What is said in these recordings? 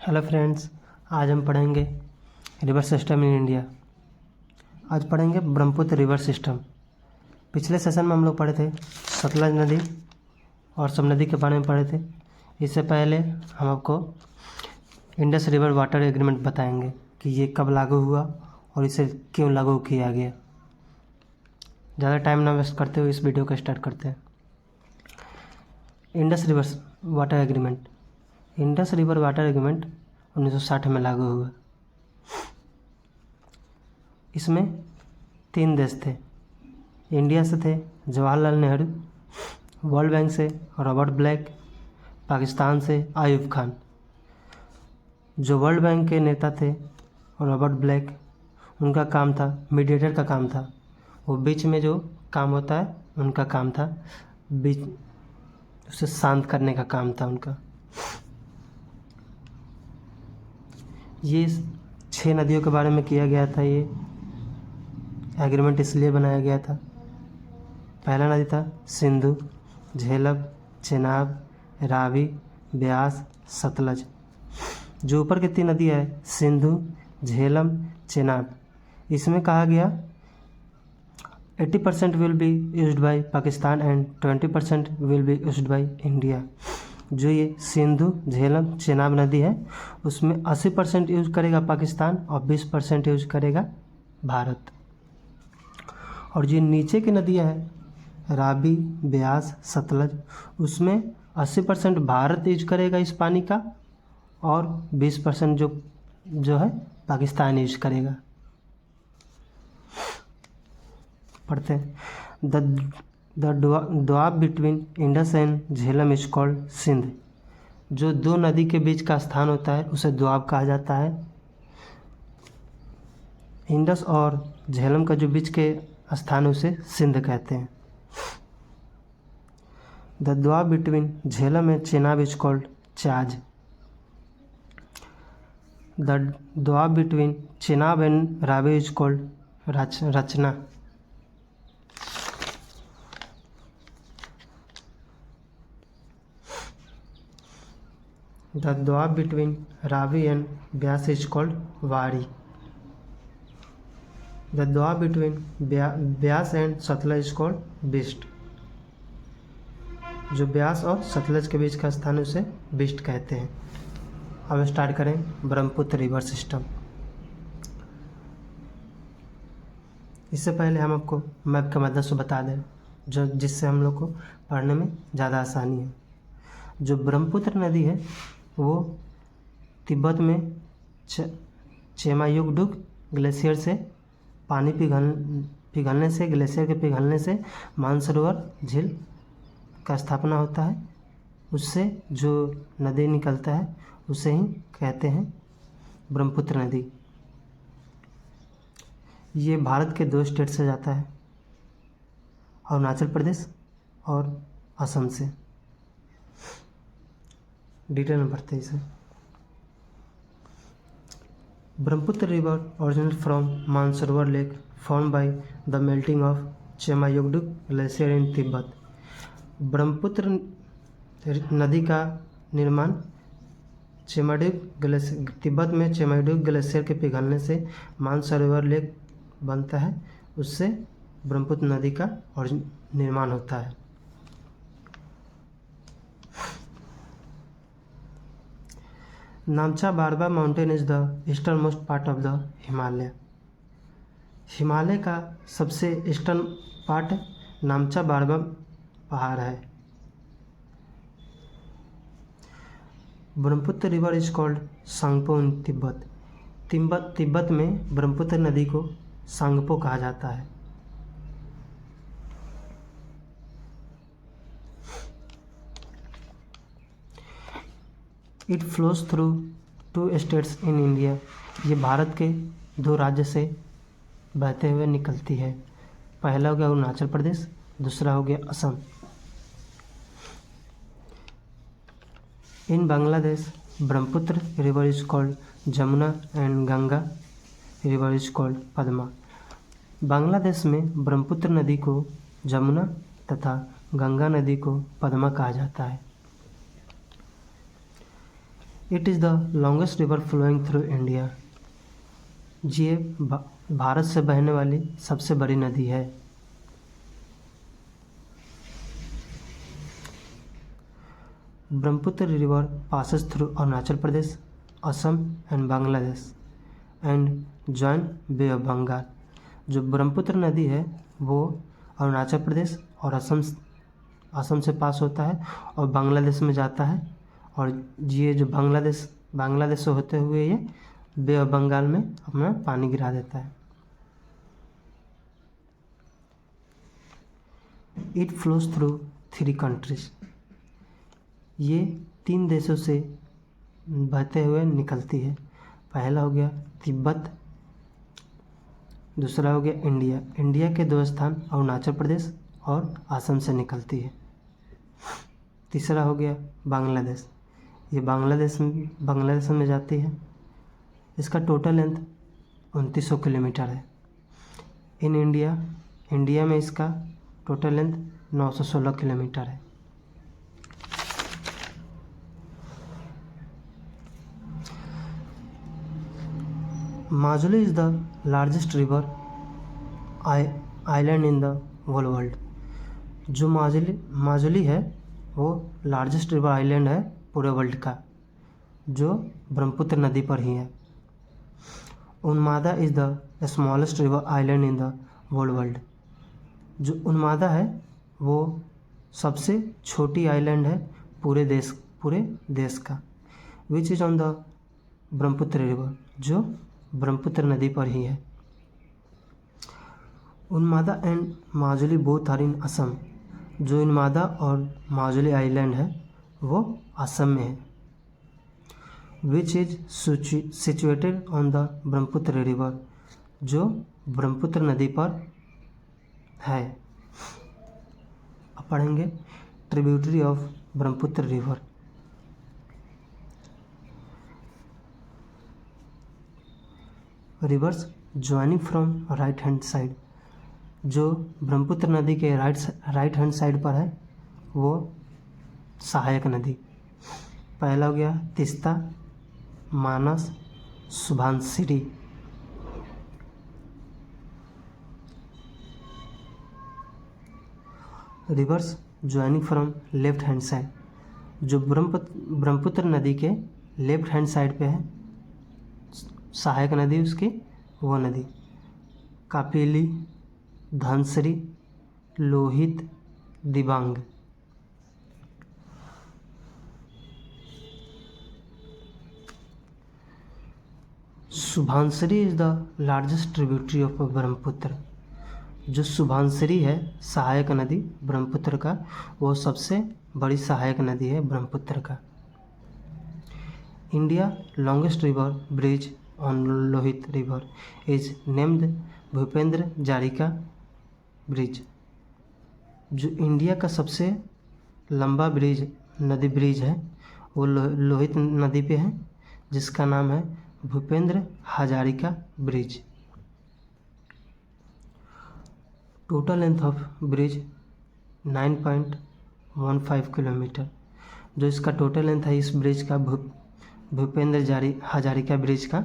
Hello friends, आज हम पढ़ेंगे रिवर सिस्टम इन इंडिया। आज पढ़ेंगे ब्रह्मपुत्र रिवर सिस्टम। पिछले सेशन में हम लोग पढ़े थे सतलज नदी और सब नदी के बारे में पढ़े थे। इससे पहले हम आपको इंडस रिवर वाटर एग्रीमेंट बताएंगे कि ये कब लागू हुआ और इसे क्यों लागू किया गया। ज़्यादा टाइम ना वेस्ट करते हुए इस वीडियो को स्टार्ट करते हैं। Indus river water agreement. Indus river water agreement 1960 में लागू हुआ। इसमें 3 देश थे। इंडिया से थे जवाहरलाल नेहरू, वर्ल्ड बैंक से रॉबर्ट ब्लैक, पाकिस्तान से आयूब खान। जो वर्ल्ड बैंक के नेता थे रॉबर्ट ब्लैक, उनका काम था मीडिएटर का काम था। वो बीच में जो काम होता है उनका काम था, बीच उसे शांत करने का काम था उनका। ये 6 नदियों के बारे में किया गया था। ये एग्रीमेंट इसलिए बनाया गया था। पहला नदी था सिंधु, झेलम, चेनाब, रावी, ब्यास, सतलज। जो ऊपर की 3 नदियाँ है सिंधु, झेलम, चेनाब, इसमें कहा गया 80% will be used by Pakistan and 20% will be used by India. जो ये सिंधु, झेलम, चेनाब नदी है उसमें 80% यूज करेगा पाकिस्तान और 20% यूज करेगा भारत। और जो नीचे की नदियाँ है रावी, ब्यास, सतलज, उसमें 80% भारत यूज करेगा इस पानी का और 20% जो है पाकिस्तान यूज करेगा। पढ़ते हैं। The doab between Indus and Jhelum is called Sindh. जो 2 नदी के बीच का स्थान होता है उसे द्वाब कहा जाता है। इंडस और झेलम का जो बीच के स्थान है उसे सिंध कहते हैं। The doab between Jhelum and Chenab is called Chaj. The doab between Chenab and Ravi is called Rachna. The dwab between Ravi and Byas is called Wadi. The dwab between Byas and Satluj is called Bist. जो ब्यास और सतलज के बीच का स्थान उसे बिस्ट कहते हैं। अब स्टार्ट करें ब्रह्मपुत्र रिवर सिस्टम। इससे पहले हम आपको मैप के मदद से बता दें जिससे हम लोग को पढ़ने में ज़्यादा आसानी है। जो ब्रह्मपुत्र नदी है वो तिब्बत में चेमायुगडुक ग्लेशियर से पानी पिघलने से ग्लेशियर के पिघलने से मानसरोवर झील का स्थापना होता है। उससे जो नदी निकलता है उसे ही कहते हैं ब्रह्मपुत्र नदी। ये भारत के 2 स्टेट से जाता है, अरुणाचल प्रदेश और असम से। डिटेल में पढ़ते हैं इसे। Brahmaputra river originate from Mansarovar lake form by the melting of Chemayungdung glacier in Tibet. Brahmaputra नदी का निर्माण तिब्बत में चेमायुगडुक ग्लेशियर के पिघलने से मानसरोवर लेक बनता है। उससे ब्रह्मपुत्र नदी का निर्माण होता है। Namcha Barwa mountain is the eastern most part of the Himalaya. Himalaya का सबसे ईस्टर्न पार्ट नामचा बारबा पहाड़ है। Brahmaputra river is called Tsangpo in Tibet में ब्रह्मपुत्र नदी को सांगपो कहा जाता है। It flows through 2 states in India. ये भारत के 2 राज्य से बहते हुए निकलती है। पहला हो गया अरुणाचल प्रदेश, दूसरा हो गया Assam. In Bangladesh Brahmaputra river is called Jamuna and Ganga river is called Padma. Bangladesh में ब्रह्मपुत्र नदी को जमुना तथा गंगा नदी को पद्मा कहा जाता है। It is the longest river flowing through India. ये भारत से बहने वाली सबसे बड़ी नदी है। Brahmaputra river passes through Arunachal Pradesh, Assam and Bangladesh and join bay of Bengal. जो ब्रह्मपुत्र नदी है वो अरुणाचल प्रदेश और असम से पास होता है और बांग्लादेश में जाता है, और ये जो बांग्लादेश से होते हुए ये बे ऑफ बंगाल में अपना पानी गिरा देता है। It flows through 3 countries. ये 3 देशों से बहते हुए निकलती है। पहला हो गया तिब्बत, दूसरा हो गया इंडिया। इंडिया के 2 स्थान अरुणाचल प्रदेश और असम से निकलती है। तीसरा हो गया बांग्लादेश। ये बांग्लादेश में जाती है। इसका टोटल लेंथ 2900 किलोमीटर है। इन इंडिया में इसका टोटल लेंथ 916 किलोमीटर है। Majuli is the largest river island in the whole world. जो माजुली है वो लार्जेस्ट रिवर आइलैंड है पूरे वर्ल्ड का, जो ब्रह्मपुत्र नदी पर ही है। Umananda is the smallest river island in the whole world. जो उन्मादा है वो सबसे छोटी आइलैंड है पूरे देश का। Which is on the Brahmaputra river, जो ब्रह्मपुत्र नदी पर ही है। Umananda and Majuli both are in Assam. जो उन्मादा और माजुली आइलैंड है वो असम में है। Which is situated on the Brahmaputra river, जो ब्रह्मपुत्र नदी पर है। अब पढ़ेंगे tributary of Brahmaputra river. Reverse joining from right hand side. जो ब्रह्मपुत्र नदी के राइट हैंड साइड पर है वो सहायक नदी। पहला हो गया Teesta, Manas, Subansiri. Rivers joining from left hand side. जो ब्रह्मपुत्र नदी के लेफ्ट हैंड साइड पे है सहायक नदी उसकी, वो नदी Kopili, Dhansiri, Lohit, Dibang. Subansiri is the largest tributary of Brahmaputra. जो सुबनसिरी है सहायक नदी ब्रह्मपुत्र का, वो सबसे बड़ी सहायक नदी है ब्रह्मपुत्र का। India longest river bridge on Lohit river is named Bhupendra Hazarika bridge. जो इंडिया का सबसे लंबा नदी ब्रिज है वो लोहित नदी पे है, जिसका नाम है Bhupendra Hazarika bridge. Total length of bridge 9.15 kilometre. जो इसका टोटल लेंथ है इस ब्रिज का, भूपेंद्र हजारिका ब्रिज का,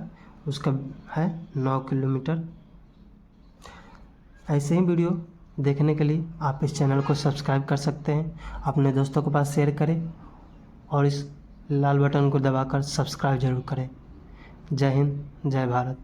उसका है 9 किलोमीटर। ऐसे ही वीडियो देखने के लिए आप इस चैनल को सब्सक्राइब कर सकते हैं, अपने दोस्तों के पास शेयर करें और इस लाल बटन को दबाकर सब्सक्राइब जरूर करें। जय हिंद, जय भारत।